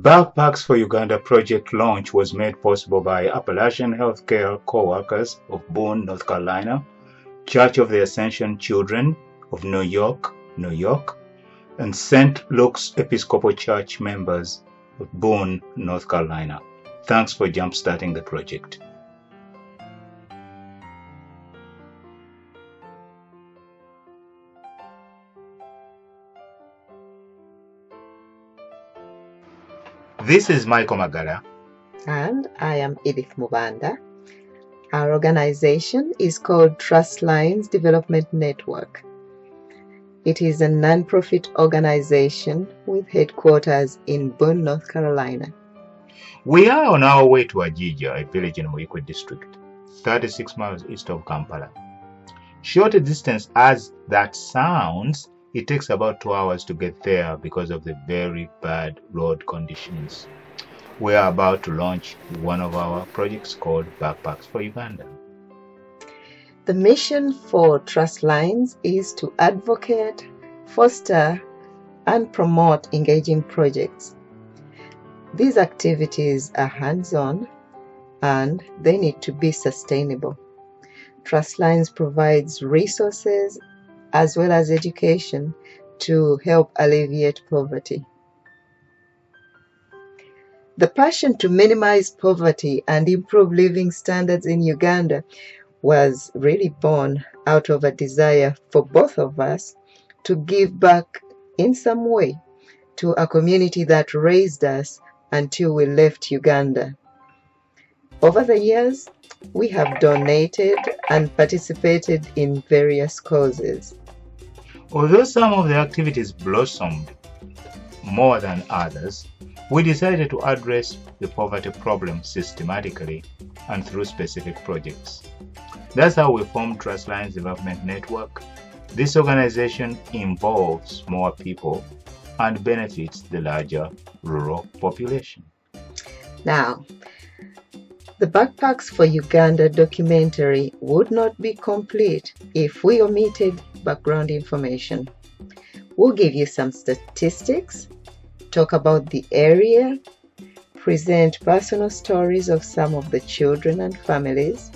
Backpacks for Uganda project launch was made possible by Appalachian Healthcare Co-workers of Boone, North Carolina, Church of the Ascension Children of New York, New York, and St. Luke's Episcopal Church members of Boone, North Carolina. Thanks for jump-starting the project. This is Michael Magala. And I am Edith Mubanda. Our organization is called Trustlines Development Network. It is a non-profit organization with headquarters in Boone, North Carolina. We are on our way to Ajija, a village in Moikwe district, 36 miles east of Kampala. Short distance as that sounds, it takes about 2 hours to get there because of the very bad road conditions. We are about to launch one of our projects called Backpacks for Uganda. The mission for Trustlines is to advocate, foster, and promote engaging projects. These activities are hands-on and they need to be sustainable. Trustlines provides resources as well as education to help alleviate poverty. The passion to minimize poverty and improve living standards in Uganda was really born out of a desire for both of us to give back in some way to a community that raised us until we left Uganda. Over the years, we have donated and participated in various causes. Although some of the activities blossomed more than others, we decided to address the poverty problem systematically and through specific projects. That's how we formed Trustlines Development Network. This organization involves more people and benefits the larger rural population. Now, the Backpacks for Uganda documentary would not be complete if we omitted background information. We'll give you some statistics, talk about the area, present personal stories of some of the children and families,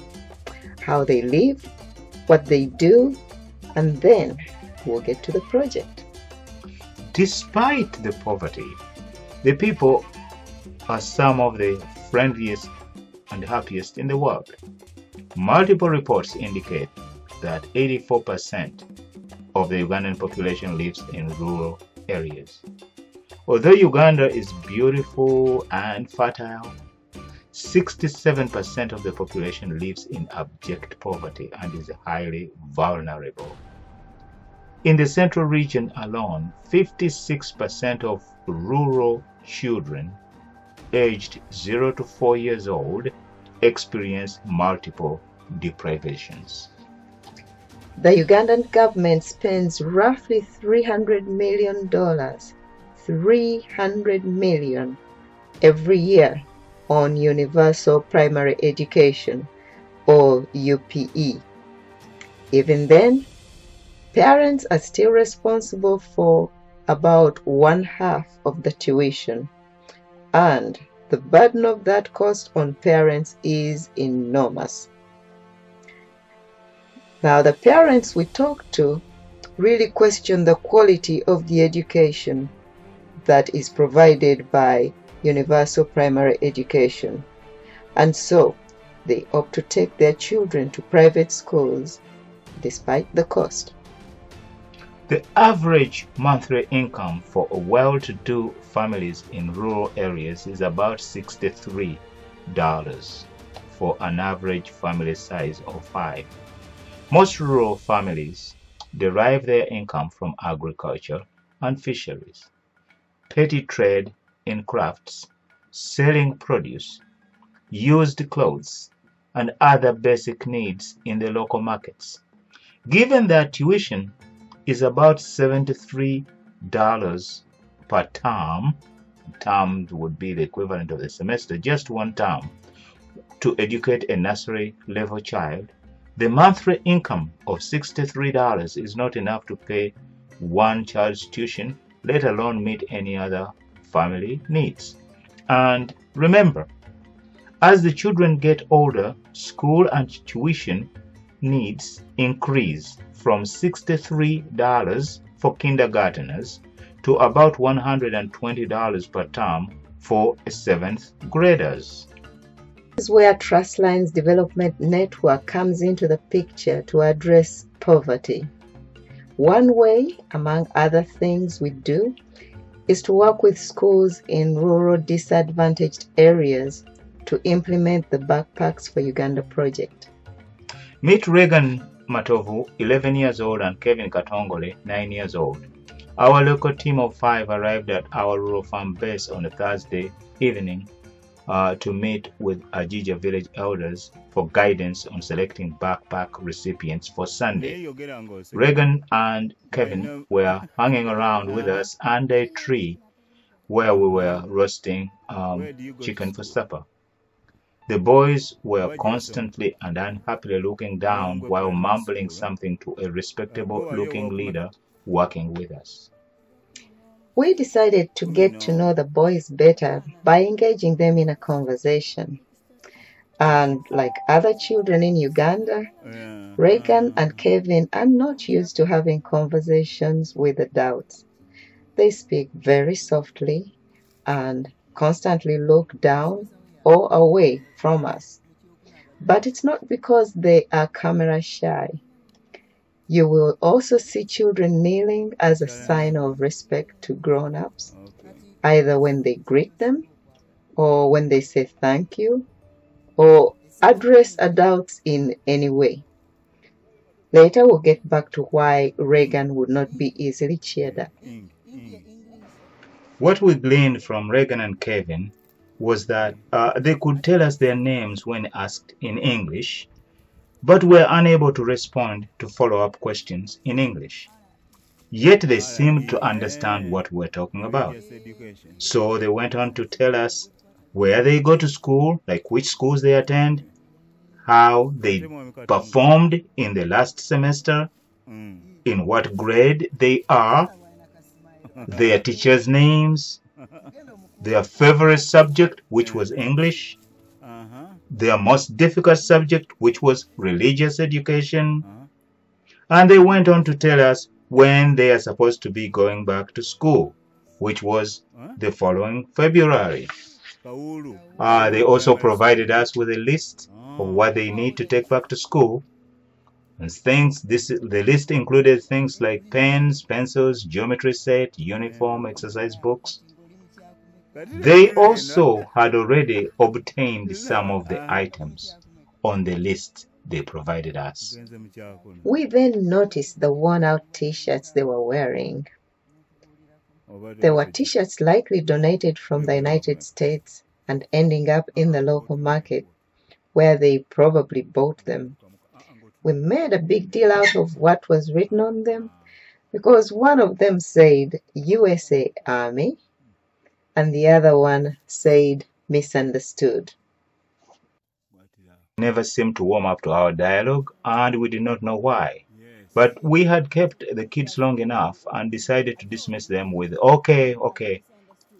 how they live, what they do, and then we'll get to the project. Despite the poverty, the people are some of the friendliest and happiest in the world. Multiple reports indicate that 84% of the Ugandan population lives in rural areas. Although Uganda is beautiful and fertile, 67% of the population lives in abject poverty and is highly vulnerable. In the central region alone, 56% of rural children aged 0 to 4 years old experience multiple deprivations. The Ugandan government spends roughly $300 million, $300 million every year on universal primary education, or UPE. Even then, parents are still responsible for about 1/2 of the tuition, and the burden of that cost on parents is enormous. Now, the parents we talk to really question the quality of the education that is provided by universal primary education, and so they opt to take their children to private schools despite the cost. The average monthly income for well-to-do families in rural areas is about $63 for an average family size of 5. Most rural families derive their income from agriculture and fisheries, petty trade in crafts, selling produce, used clothes, and other basic needs in the local markets. Given that tuition is about $73 per term would be the equivalent of the semester, just one term, to educate a nursery level child, the monthly income of $63 is not enough to pay one child's tuition, let alone meet any other family needs. And remember, as the children get older, school and tuition needs increase from $63 for kindergarteners to about $120 per term for 7th graders. This is where Trustlines Development Network comes into the picture to address poverty. One way, among other things we do, is to work with schools in rural disadvantaged areas to implement the Backpacks for Uganda project. Meet Regan Matovu, 11 years old, and Kevin Katongole, 9 years old. Our local team of 5 arrived at our rural farm base on a Thursday evening to meet with Ajija village elders for guidance on selecting backpack recipients for Sunday. Regan and Kevin were hanging around with us under a tree where we were roasting chicken for supper. The boys were constantly and unhappily looking down while mumbling something to a respectable-looking leader working with us. We decided to get to know the boys better by engaging them in a conversation. And like other children in Uganda, Regan and Kevin are not used to having conversations with adults. They speak very softly and constantly look down or away from us. But it's not because they are camera shy. You will also see children kneeling as a sign of respect to grown-ups, either when they greet them, or when they say thank you, or address adults in any way. Later we'll get back to why Regan would not be easily cheered up. What we gleaned from Regan and Kevin was that they could tell us their names when asked in English, but were unable to respond to follow-up questions in English. Yet they seemed to understand what we were talking about. So they went on to tell us where they go to school, like which schools they attend, how they performed in the last semester, in what grade they are, their teachers' names, their favorite subject, which was English, their most difficult subject, which was religious education, and they went on to tell us when they are supposed to be going back to school, which was the following February. They also provided us with a list of what they need to take back to school. And the list included things like pens, pencils, geometry set, uniform, exercise books. They also had already obtained some of the items on the list they provided us. We then noticed the worn-out t-shirts they were wearing. They were t-shirts likely donated from the United States and ending up in the local market, where they probably bought them. We made a big deal out of what was written on them, because one of them said USA Army, and the other one said misunderstood. Never seemed to warm up to our dialogue, and we did not know why. But we had kept the kids long enough and decided to dismiss them with, okay,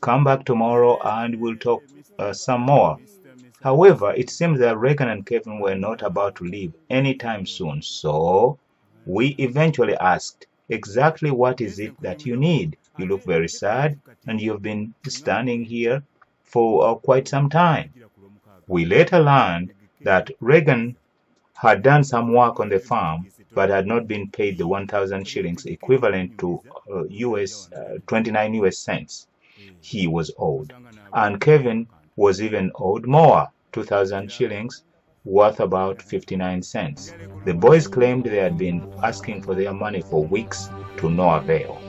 come back tomorrow and we'll talk some more. However, it seems that Regan and Kevin were not about to leave anytime soon, so we eventually asked, exactly what is it that you need? You look very sad, and you've been standing here for quite some time. We later learned that Regan had done some work on the farm, but had not been paid the 1,000 shillings, equivalent to 29 US cents. He was owed. And Kevin was even owed more, 2,000 shillings, worth about 59 cents. The boys claimed they had been asking for their money for weeks to no avail.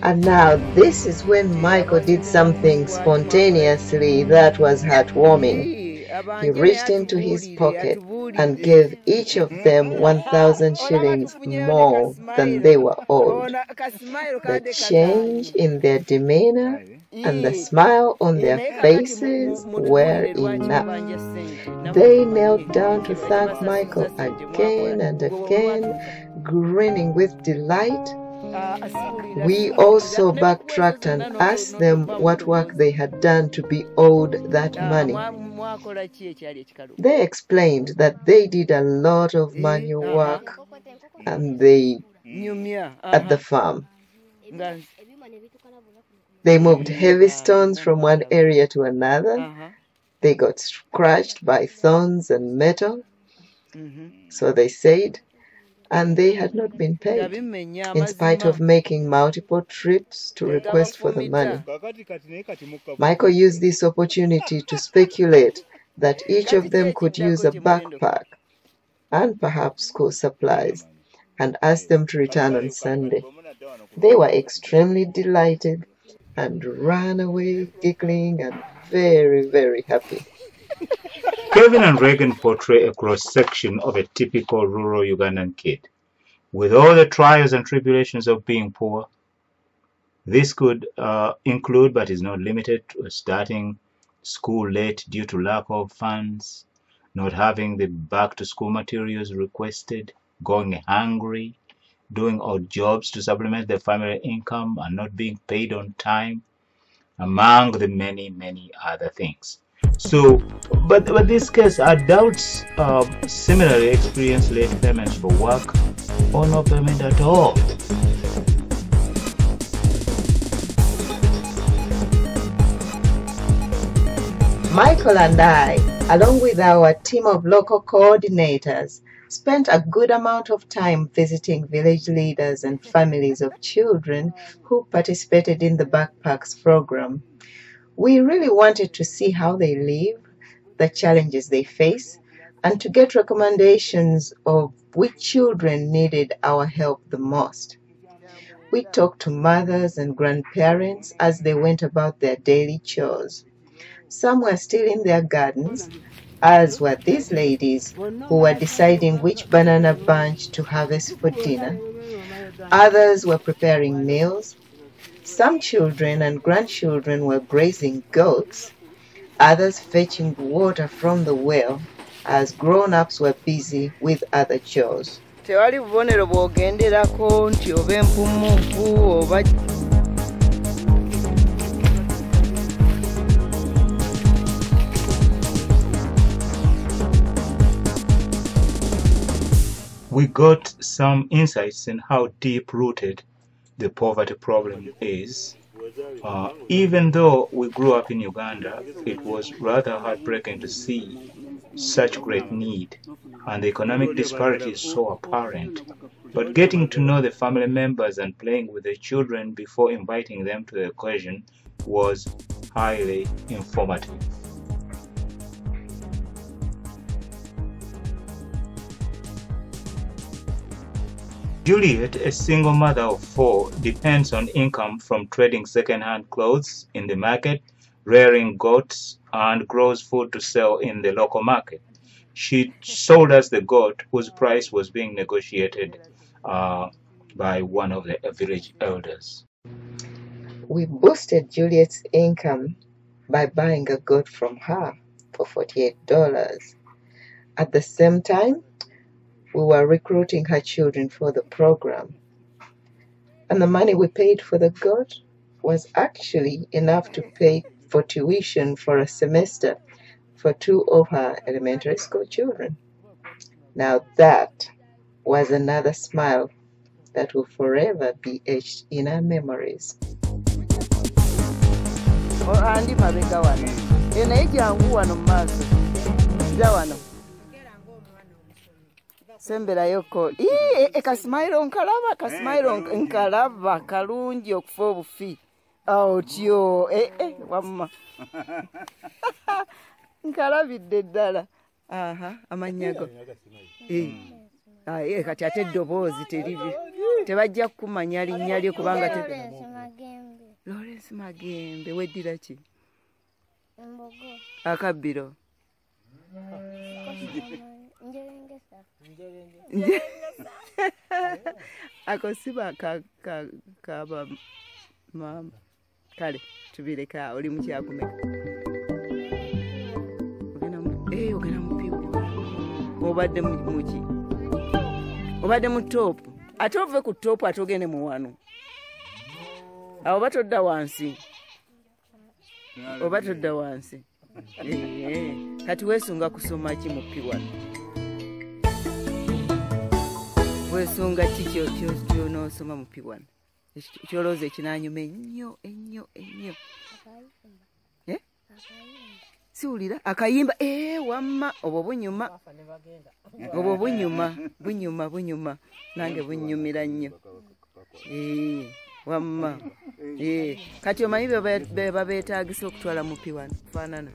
And now this is when Michael did something spontaneously that was heartwarming. He reached into his pocket and gave each of them 1,000 shillings more than they were owed. The change in their demeanor and the smile on their faces were enough. They knelt down to thank Michael again and again, grinning with delight We also backtracked and asked them what work they had done to be owed that money. They explained that they did a lot of manual work and at the farm. They moved heavy stones from one area to another. They got scratched by thorns and metal, so they said, and they had not been paid, in spite of making multiple trips to request for the money. Michael used this opportunity to speculate that each of them could use a backpack and perhaps school supplies, and asked them to return on Sunday. They were extremely delighted and ran away giggling and very, very happy. Kevin and Reagan portray a cross-section of a typical rural Ugandan kid. With all the trials and tribulations of being poor, this could include, but is not limited to, starting school late due to lack of funds, not having the back-to-school materials requested, going hungry, doing odd jobs to supplement the family income and not being paid on time, among the many, many other things. So, but this case, adults similarly experience late payments for work or no payment at all. Michael and I, along with our team of local coordinators, spent a good amount of time visiting village leaders and families of children who participated in the Backpacks program. We really wanted to see how they live, the challenges they face, and to get recommendations of which children needed our help the most. We talked to mothers and grandparents as they went about their daily chores. Some were still in their gardens, as were these ladies who were deciding which banana bunch to harvest for dinner. Others were preparing meals. Some children and grandchildren were grazing goats, others fetching water from the well, as grown-ups were busy with other chores. We got some insights in how deep-rooted the poverty problem is. Even though we grew up in Uganda, it was rather heartbreaking to see such great need, and the economic disparity is so apparent. But getting to know the family members and playing with the children before inviting them to the occasion was highly informative. Juliet, a single mother of 4, depends on income from trading second-hand clothes in the market, rearing goats, and grows food to sell in the local market. She sold us the goat whose price was being negotiated by one of the village elders. We boosted Juliet's income by buying a goat from her for $48. At the same time, we were recruiting her children for the program. And the money we paid for the goat was actually enough to pay for tuition for a semester for 2 of her elementary school children. Now that was another smile that will forever be etched in our memories. Sembera yoko ekasimairo nkalaba kalungi okufa obufi otyo wamma nkalabidde ddala amanyago kati ate eddoboozi teribi tebajja kumanya linnya lyo kubanga Lawrence Magembe weddira ki akabbiro akosiba kaba mama kale tubireka oli mukyakumeka ogena mupiwo obadde muki obadde mu top ate ove ku topu ate ogende mu wano awo batodda wansi oba todda wansi kati weesunga kusoma ki mu P1 weesunga ki ky'onoosoma mu P1 kyolooza ekinanyuma ennyo siwulira akayimba wamma obwo bunyuma nange bunnyumira nnyo wamma kati omanyi be babeetagisa okutwala mu P1 kufaanana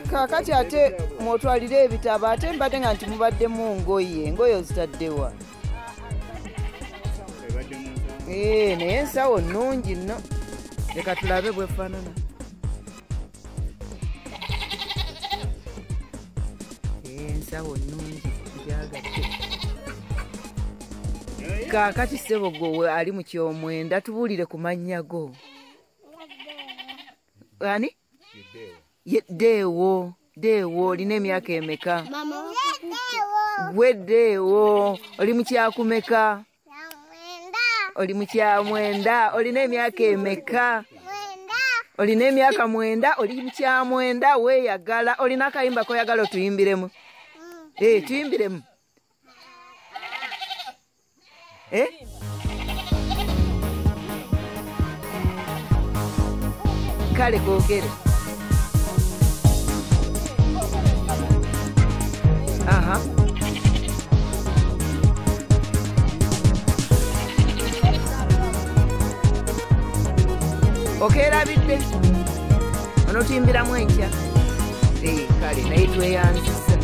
kakati ate mwotwalire ebitabo ate mbadde nga nti mubaddemu engoye ozitaddewa naye ensawo nnungi nno leka tulabe bwefaanana ensawo nnungi njagadde kakati ssebo gwe ali mu kyomwenda tubuulire ku mannya go ani Deewo olina emyaka emeka? Gwe Deewo oli mu kyakumeka? Oli mu kyamwenda. Olina emyaka emeka? Olina emyaka 9. Oli mu kyamwenda weeyagala. Olina akayimba koyagala otuyimbiremu? Tuyimbiremu. Kale koogere. Okeerabidde onootuyimbiramu enkya kale naye tweyanzisa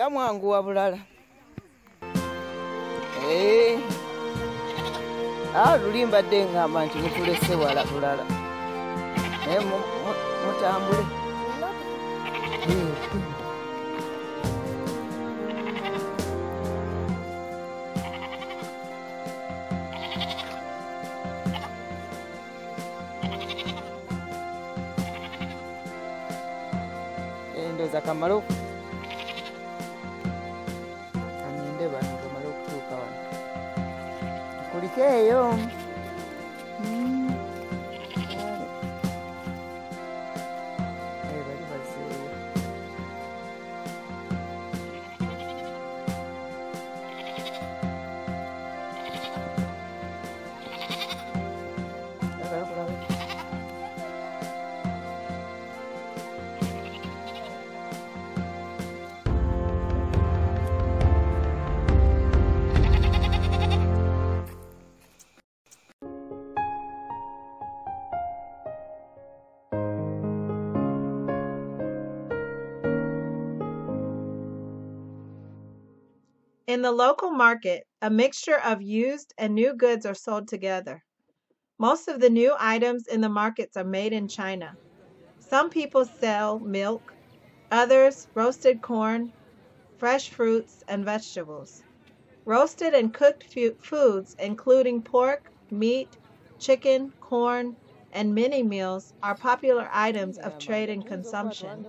nga mwanguwa bulala luli mbadde ngamba nti mutulese wala bulala naye mutambule endoza kamalo kulikeeyo bali bazeewo In the local market, a mixture of used and new goods are sold together. Most of the new items in the markets are made in China. Some people sell milk, others roasted corn, fresh fruits, and vegetables. Roasted and cooked foods, including pork, meat, chicken, corn, and mini meals, are popular items of trade and consumption.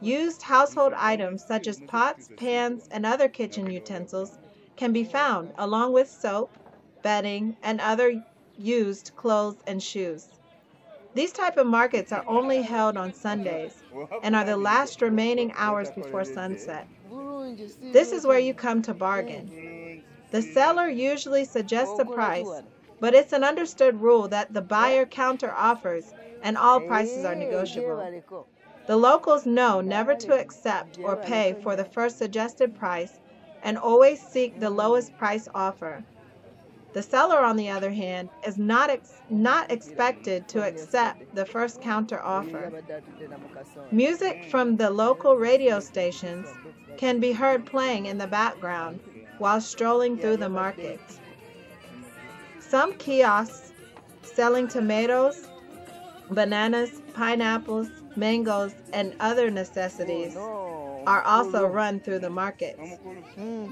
Used household items such as pots, pans, and other kitchen utensils can be found, along with soap, bedding, and other used clothes and shoes. These type of markets are only held on Sundays and are the last remaining hours before sunset. This is where you come to bargain. The seller usually suggests a price, but it's an understood rule that the buyer counter offers and all prices are negotiable. The locals know never to accept or pay for the first suggested price and always seek the lowest price offer. The seller, on the other hand, is not expected to accept the first counter offer. Music from the local radio stations can be heard playing in the background while strolling through the markets. Some kiosks selling tomatoes, bananas, pineapples, mangoes, and other necessities are also run through the markets.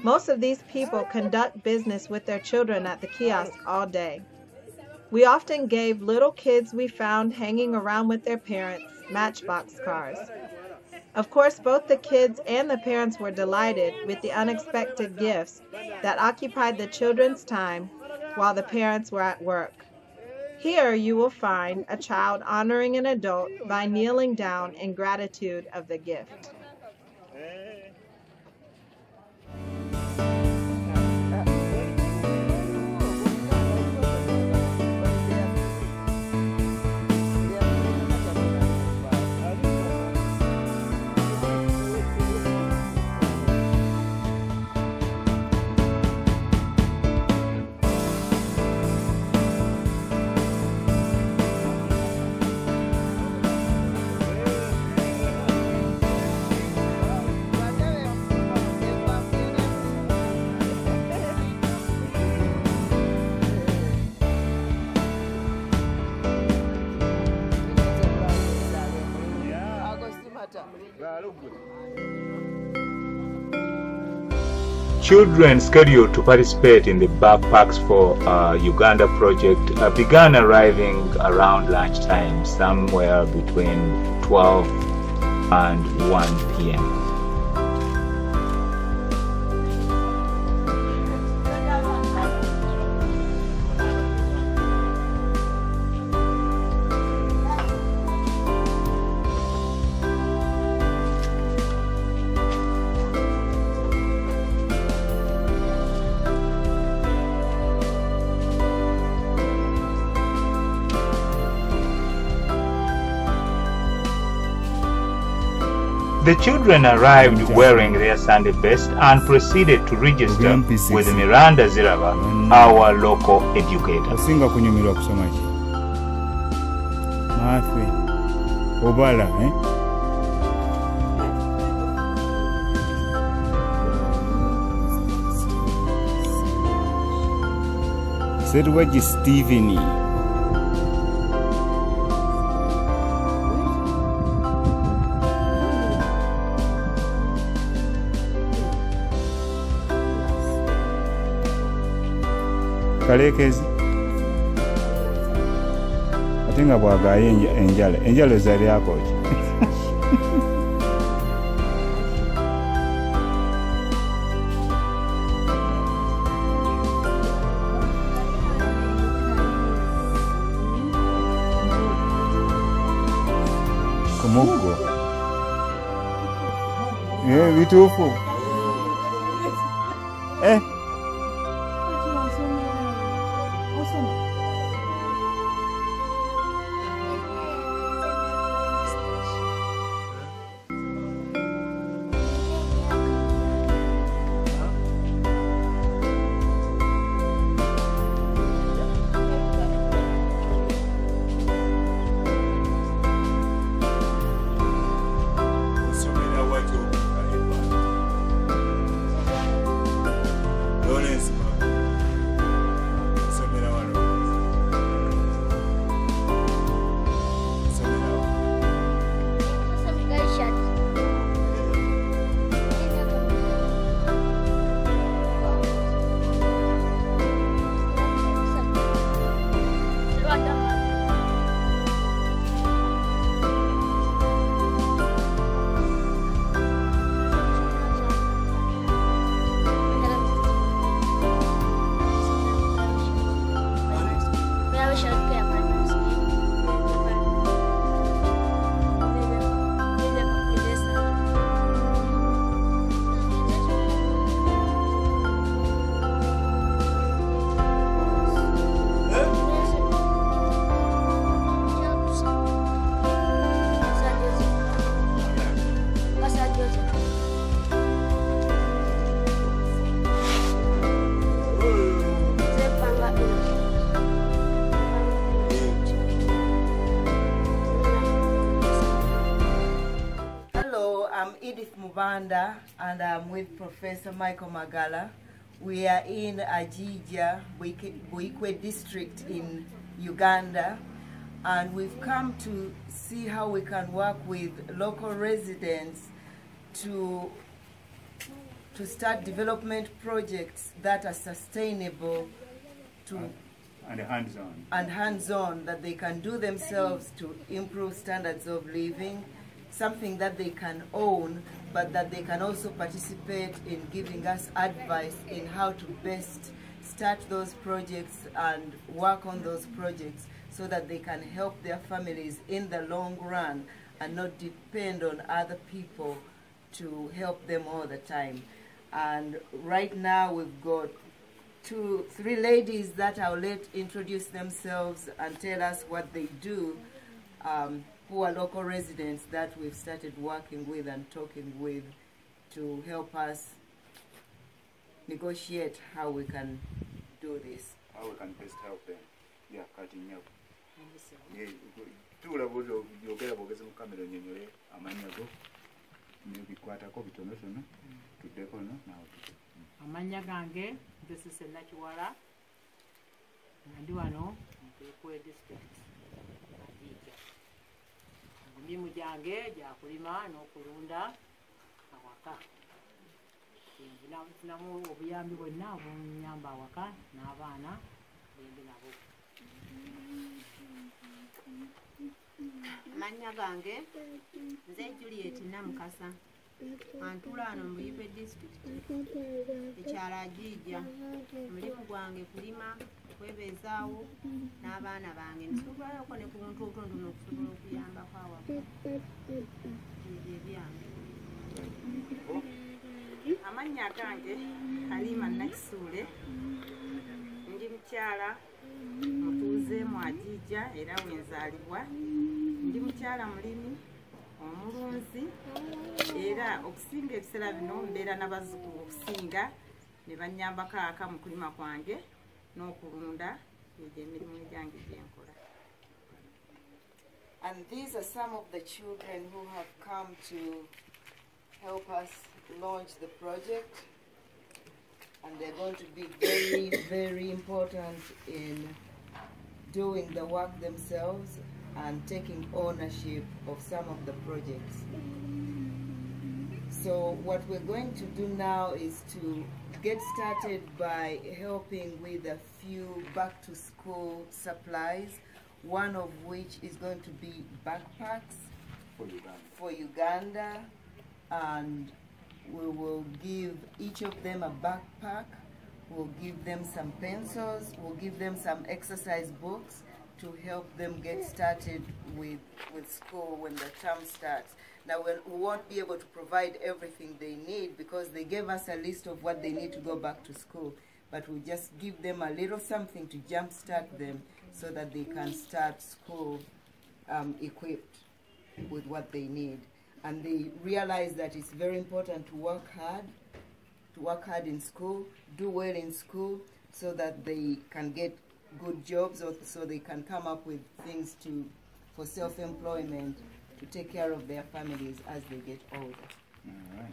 Most of these people conduct business with their children at the kiosk all day. We often gave little kids we found hanging around with their parents matchbox cars. Of course, both the kids and the parents were delighted with the unexpected gifts that occupied the children's time while the parents were at work. Here you will find a child honoring an adult by kneeling down in gratitude of the gift. Children scheduled to participate in the Backpacks for Uganda project began arriving around lunchtime, somewhere between 12 and 1 p.m. The children arrived wearing their Sunday best and proceeded to register with Miranda Ziraba, our local educator. Asinga kunyumirwa kusoma ki? Mathwe. Obala, Said what is Stephanie? Kalekezi ate nga bwagaye enjalo zali akoki kumugo bituufu Edith Mubanda, and I'm with Professor Michael Magala. We are in Ajija, Buikwe district in Uganda, and we've come to see how we can work with local residents to start development projects that are sustainable and hands-on. And hands-on, that they can do themselves to improve standards of living, something that they can own, but that they can also participate in giving us advice in how to best start those projects and work on those projects so that they can help their families in the long run and not depend on other people to help them all the time. And right now we've got three ladies that I'll let introduce themselves and tell us what they do, who are local residents that we've started working with and talking with to help us negotiate how we can do this. How we can best help them. Yeah, cutting up. Tula bozo yogera bogeze mu kamera nyenyole amanya go nibikwata ko bitonotono tudeko no nawo. Amanya gange this is Nachiwala ndi wano Buikwe district Ajija. Emirimu gyange gya kulima n'okulunda awaka. Nfunamu obuyambi bwonna obunyamba awaka n'abaana bembi nabo. Amanya gange nze Juliet Namukasa, antula wano mu Buikwe district ekyalo Ajija. Omulimu gwange kulima, kwebezaawo n'abaana bange, nsobolako ne ku buntu obutonotono okusobola okuyambako awaka. Ebyo ebyange. Amanya gange Halima Nakisuule, ndi mukyala mutuuze mu Ajija era wenzaalibwa. Ndi mukyala mulimi omulunzi era okusinga ebiseera bino mbeera n'abazzukulu okusinga ne bannyambako aka mu kulima kwange n'okulunda. Egyo emirimu gyange gye nkola. And these are some of the children who have come to help us launch the project, and they're going to be very, very important in doing the work themselves and taking ownership of some of the projects. So what we're going to do now is to get started by helping with a few back-to-school supplies, one of which is going to be backpacks for Uganda, and we will give each of them a backpack, we'll give them some pencils, we'll give them some exercise books to help them get started with school when the term starts. Now we won't be able to provide everything they need because they gave us a list of what they need to go back to school, but we'll just give them a little something to jumpstart them so that they can start school equipped with what they need. And they realize that it's very important to work hard in school, do well in school, so that they can get good jobs, or so they can come up with things for self-employment, to take care of their families as they get older. All right.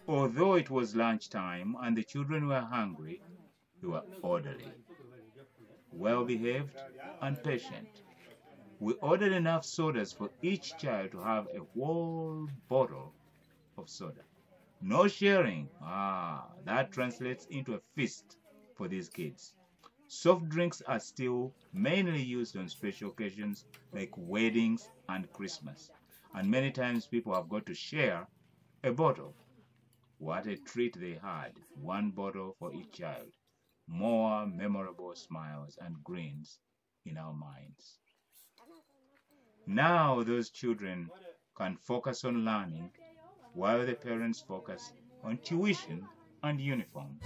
Although it was lunchtime and the children were hungry, they were orderly, well-behaved, and patient. We ordered enough sodas for each child to have a whole bottle of soda. No sharing. That translates into a feast for these kids. Soft drinks are still mainly used on special occasions like weddings and Christmas. And many times people have got to share a bottle. What a treat they had. One bottle for each child. More memorable smiles and grins in our minds. Now those children can focus on learning while the parents focus on tuition and uniforms.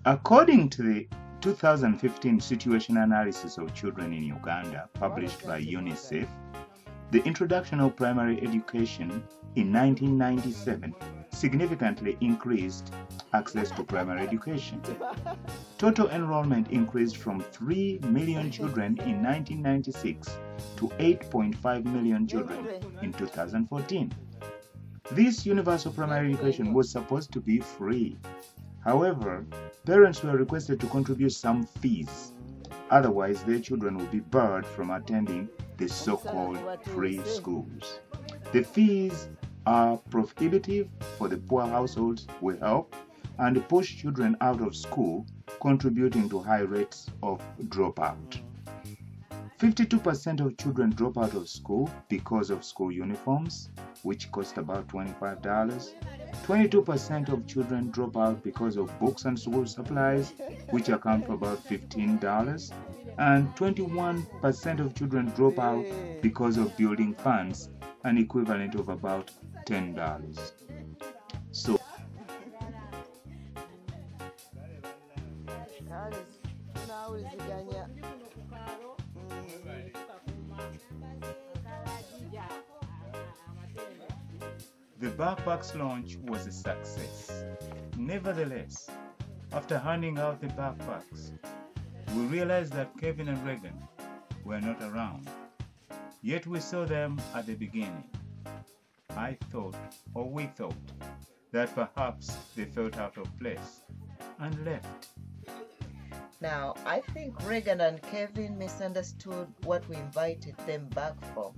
According to the 2015 Situation Analysis of Children in Uganda, published by UNICEF, the introduction of primary education in 1997 significantly increased access to primary education. Total enrollment increased from 3 million children in 1996 to 8.5 million children in 2014. This universal primary education was supposed to be free. However, parents were requested to contribute some fees. Otherwise, their children would be barred from attending the so-called free schools. The fees are prohibitive for the poor households we help and push children out of school, contributing to high rates of dropout. 52% of children drop out of school because of school uniforms, which cost about $25. 22% of children drop out because of books and school supplies, which account for about $15. And 21% of children drop out because of building funds, an equivalent of about $10. So, the backpacks launch was a success. Nevertheless, after handing out the backpacks, we realized that Kevin and Regan were not around. Yet we saw them at the beginning. We thought, that perhaps they felt out of place and left. Now, I think Regan and Kevin misunderstood what we invited them back for.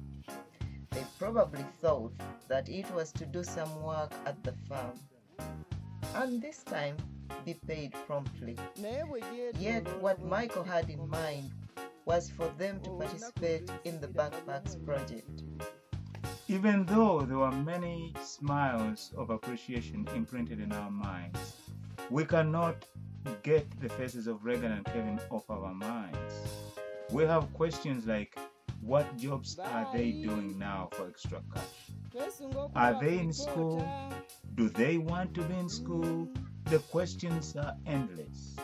They probably thought that it was to do some work at the farm, and this time be paid promptly. Yet what Michael had in mind was for them to participate in the Backpacks project. Even though there were many smiles of appreciation imprinted in our minds, we cannot get the faces of Regan and Kevin off our minds. We have questions like, What jobs are they doing now for extra cash? Are they in school? Do they want to be in school? The questions are endless.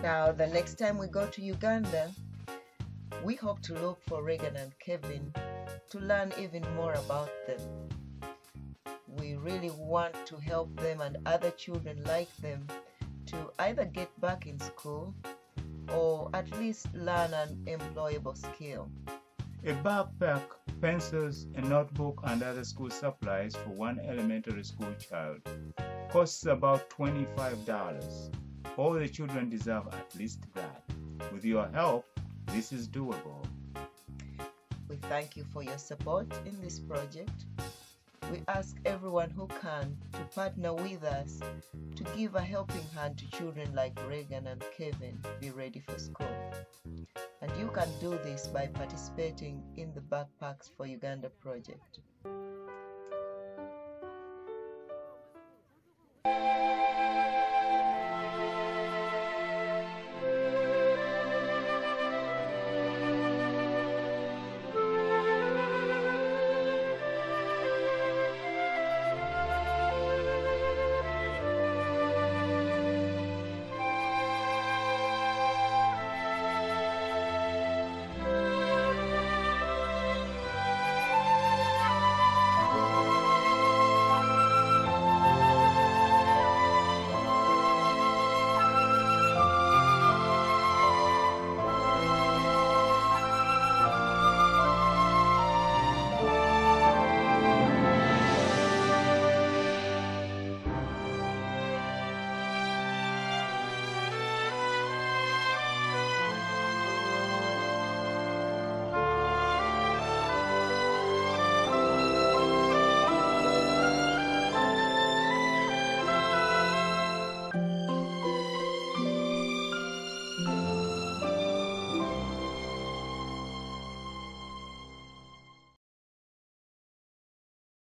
Now, the next time we go to Uganda, we hope to look for Reagan and Kevin to learn even more about them. We really want to help them and other children like them to either get back in school or at least learn an employable skill. A backpack, pencils, a notebook, and other school supplies for one elementary school child costs about $25. All the children deserve at least that. With your help, this is doable. We thank you for your support in this project. We ask everyone who can to partner with us to give a helping hand to children like Reagan and Kevin be ready for school. And you can do this by participating in the Backpacks for Uganda project.